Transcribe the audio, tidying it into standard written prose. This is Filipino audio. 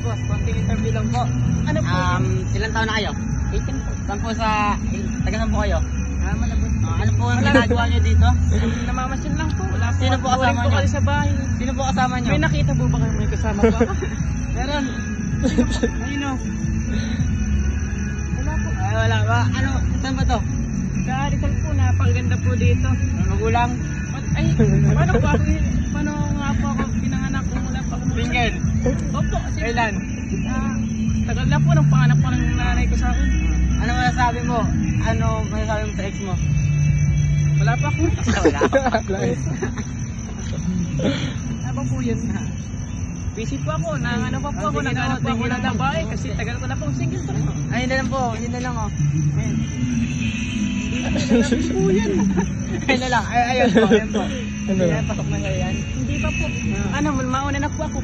boss. Konting interview lang po. Ano po? Ilan taon na kayo? 18 po. Saan po taga saan po kayo? Malabot. Ano po ang ginagawa nyo dito? Namamasyal lang po. Wala po. Sino po kasama Boring po nyo? kayo sa bahay. Sino po kasama nyo? May nakita po ba kayo may kasama po ako? Meron. Ayun o. Wala po. Ay, wala ba? Ano? Saan ba to? Sa Rizal po, napakaganda po dito. Magulang? Ay, paano po ako? Paano nga po ako pinanganak kung wala pa ako? Single? Opo. Kailan? Tagal na po ng panganak po ng nanay ko sa akin. Ano masasabi mo? Ano masasabi mo sa ex mo? Wala pa ako. Wala. Ano po yun? Busy po ako. Ano pa po ako? Sige na, Naghanap po ako sige ng na. babae kasi tagal ko na pong single pa. Ay, hindi na lang po. Hindi na lang oh. Ayun. Hindi po yan. Ayun na lang. Ayun po. Ayun po. Ayan, pasok na kayo yan. Hindi pa po. Ano, mauna na po ako.